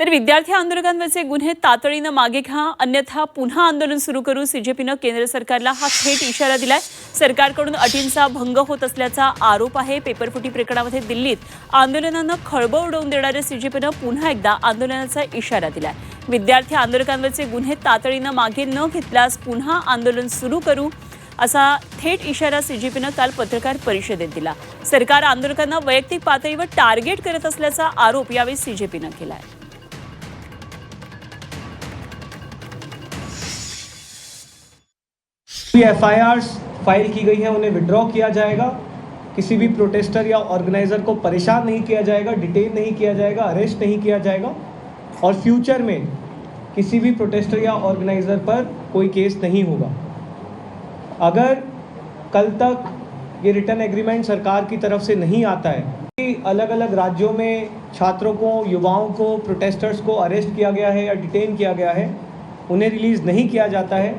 तर विद्यार्थी आंदोलकांवरचे गुन्हे तातडीनं मागे घ्या, अन्यथा पुन्हा आंदोलन सुरू करू. सीजेपीनं केंद्र सरकारला हा थेट इशारा दिलाय. सरकारकडून अटींचा भंग होत असल्याचा आरोप आहे. पेपरफुटी प्रकरणामध्ये दिल्लीत आंदोलनानं खळबळ उडवून देणाऱ्या सीजेपीनं पुन्हा एकदा आंदोलनाचा इशारा दिलाय. विद्यार्थी आंदोलकांवरचे गुन्हे तातडीनं मागे न घेतल्यास पुन्हा आंदोलन सुरू करू असा थेट इशारा सीजेपीनं काल पत्रकार परिषदेत दिला. सरकार आंदोलकांना वैयक्तिक पातळीवर टार्गेट करत असल्याचा आरोप यावेळी सीजेपीनं केलाय. एफआईआर्स फाइल की गई है उन्हें विड्रॉ किया जाएगा. किसी भी प्रोटेस्टर या ऑर्गेनाइजर को परेशान नहीं किया जाएगा, डिटेन नहीं किया जाएगा, अरेस्ट नहीं किया जाएगा और फ्यूचर में किसी भी प्रोटेस्टर या ऑर्गेनाइजर पर कोई केस नहीं होगा. अगर कल तक ये रिटर्न एग्रीमेंट सरकार की तरफ से नहीं आता है कि अलग अलग राज्यों में छात्रों को, युवाओं को, प्रोटेस्टर्स को अरेस्ट किया गया है या डिटेन किया गया है, उन्हें रिलीज़ नहीं किया जाता है,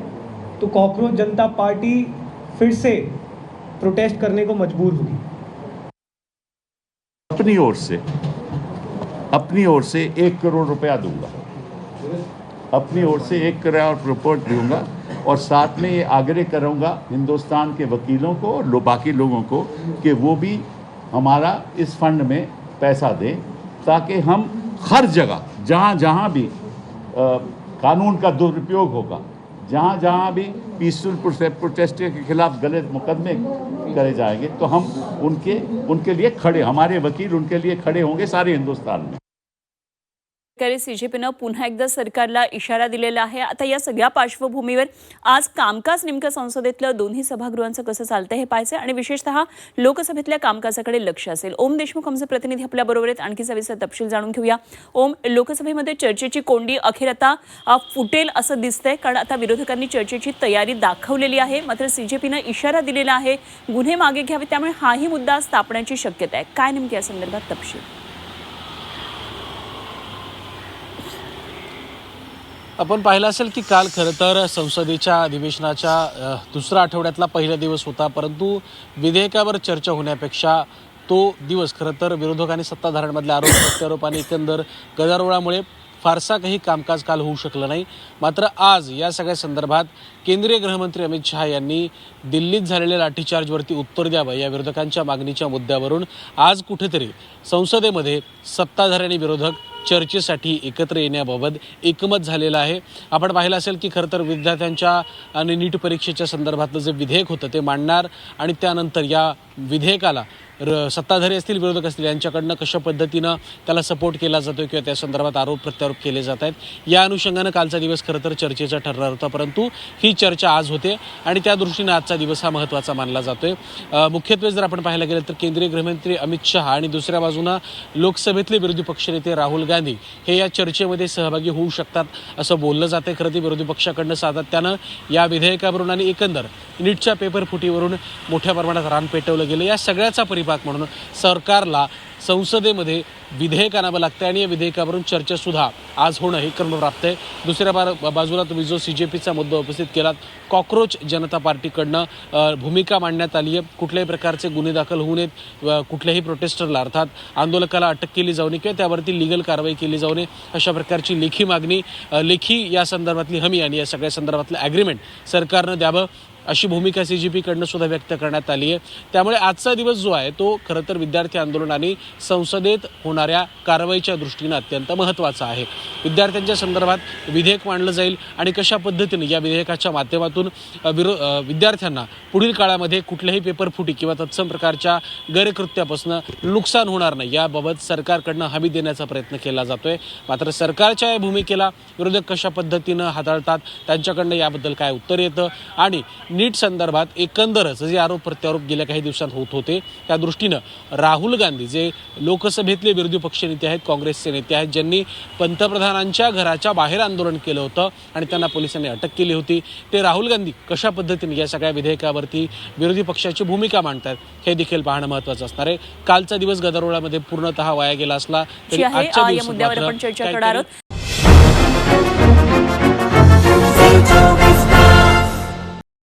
तो कॉकरोच जनता पार्टी फिर से प्रोटेस्ट करने को मजबूर होगी. अपनी ओर से 1 करोड़ रुपया दूंगा, अपनी ओर से 1 करोड़ रिपोर्ट दूंगा और साथ में ये आग्रह करूंगा हिंदुस्तान के वकीलों को और बाकी लोगों को कि वो भी हमारा इस फंड में पैसा दें, ताकि हम हर जगह जहाँ जहाँ भी कानून का दुरुपयोग होगा, जहाँ जहाँ भी पीसफुल प्रोटेस्टर के खिलाफ गलत मुकदमे करे जाएंगे, तो हम उनके लिए खड़े, हमारे वकील उनके लिए खड़े होंगे सारे हिंदुस्तान में. सीजेपीनं पुन्हा एकदा सरकारला इशारा दिलेला आहे. आता या सगळ्या पार्श्वभूमीवर आज कामकाज नेमकं संसदेतलं दोन्ही सभागृहांचं कसं चालतंय हे पाहायचं आणि विशेषतः लोकसभेतल्या कामकाजाकडे लक्ष असेल. ओम देशमुख आमचे प्रतिनिधी आपल्या बरोबर आहेत. आणखी सविस्तर तपशील जाणून घेऊया. ओम, लोकसभेमध्ये चर्चेची कोंडी अखेर आता फुटेल असं दिसतंय, कारण आता विरोधकांनी चर्चेची तयारी दाखवलेली आहे. मात्र सीजेपीनं इशारा दिलेला आहे गुन्हे मागे घ्यावे, त्यामुळे हाही मुद्दा तापण्याची शक्यता आहे. काय नेमकी या संदर्भात तपशील? आपण पाहिलं असेल की काल खरं तर संसदेच्या अधिवेशनाच्या दुसऱ्या आठवड्यातला पहिला दिवस होता, परंतु विधेयकावर चर्चा होण्यापेक्षा तो दिवस खरं तर विरोधकांनी सत्ताधाऱ्यांमधल्या आरोप प्रत्यारोप आणि एकंदर गदारोळामुळे फारसा काही कामकाज काल होऊ शकलं नाही. मात्र आज या सगळ्या संदर्भात केंद्रीय गृहमंत्री अमित शहा यांनी दिल्लीत झालेल्या लाठीचार्जवरती उत्तर द्यावं या विरोधकांच्या मागणीच्या मुद्द्यावरून आज कुठेतरी संसदेमध्ये सत्ताधारी आणि विरोधक चर्चेसाठी एकत्र येण्याबाबत एकमत झालेलं आहे. आपण पाहिलं असेल की खरं तर विद्यार्थ्यांच्या आणि नीट परीक्षेच्या संदर्भातलं जे विधेयक होतं ते मांडणार आणि त्यानंतर या विधेयकाला सत्ताधारी असतील विरोधक असतील यांच्याकडनं कशा पद्धतीनं त्याला सपोर्ट केला जातो किंवा त्या संदर्भात आरोप प्रत्यारोप केले जात आहेत, या अनुषंगानं कालचा दिवस खरं तर चर्चेचा ठरणार होता. परंतु ही चर्चा आज होते आणि त्या दृष्टीनं आजचा दिवस हा महत्त्वाचा मानला जातोय. मुख्यत्वे जर आपण पाहायला गेलं तर केंद्रीय गृहमंत्री अमित शहा आणि दुसऱ्या बाजूनं लोकसभेतले विरोधी पक्षनेते राहुल गांधी हे या चर्चेमध्ये सहभागी होऊ शकतात असं बोललं जाते. खरं तर विरोधी पक्षाकडनं सातत्यानं या विधेयकावरून आणि एकंदर नीटच्या पेपरफुटीवरून मोठ्या प्रमाणात रान पेटवलं गेलं. या सगळ्याचा परिपाक म्हणून सरकारला संसदेमध्ये विधेयक आणावं लागतं आणि या विधेयकावरून चर्चा सुद्धा आज होणं हे क्रमप्राप्त आहे. दुसऱ्या बाजूला तुम्ही जो सीजेपीचा मुद्दा उपस्थित केलात, कॉकरोच जनता पार्टीकडनं भूमिका मांडण्यात आली आहे. कुठल्याही प्रकारचे गुन्हे दाखल होऊ नयेत, कुठल्याही प्रोटेस्टरला अर्थात आंदोलकाला अटक केली जाऊ नये किंवा त्यावरती लिगल कारवाई केली जाऊ नये, अशा प्रकारची लेखी मागणी, लेखी या संदर्भातली हमी आणि या सगळ्या संदर्भातलं ॲग्रीमेंट सरकारनं द्यावं अशी भूमिका सीजेपीकडनं सुद्धा व्यक्त करण्यात आली आहे. त्यामुळे आजचा दिवस जो आहे तो खरं तर विद्यार्थी आंदोलन आणि संसदेत होणाऱ्या कारवाईच्या दृष्टीनं अत्यंत महत्त्वाचा आहे. विद्यार्थ्यांच्या संदर्भात विधेयक मांडलं जाईल आणि कशा पद्धतीने या विधेयकाच्या माध्यमातून विद्यार्थ्यांना पुढील काळामध्ये कुठल्याही पेपरफुटी किंवा तत्सम प्रकारच्या गैरकृत्यापासून नुकसान होणार नाही याबाबत सरकारकडनं हमी देण्याचा प्रयत्न केला जातोय. मात्र सरकारच्या या भूमिकेला विरोधक कशा पद्धतीनं हाताळतात, त्यांच्याकडनं याबद्दल काय उत्तर येतं आणि नीट संदर्भात एकंदरच जे आरोप प्रत्यारोप गेल्या काही दिवसांत होत होते त्या दृष्टीनं राहुल गांधी जे लोकसभेतले विरोधी पक्षनेते आहेत, काँग्रेसचे नेते आहेत, ज्यांनी पंतप्रधानांच्या घराच्या बाहेर आंदोलन केलं होतं आणि त्यांना पोलिसांनी अटक केली होती, ते राहुल गांधी कशा पद्धतीने या सगळ्या विधेयकावरती विरोधी पक्षाची भूमिका मांडतात हे देखील पाहणं महत्त्वाचं असणार आहे. कालचा दिवस गदारोळामध्ये पूर्णतः वाया गेला असला तरी आजच्या दिवसात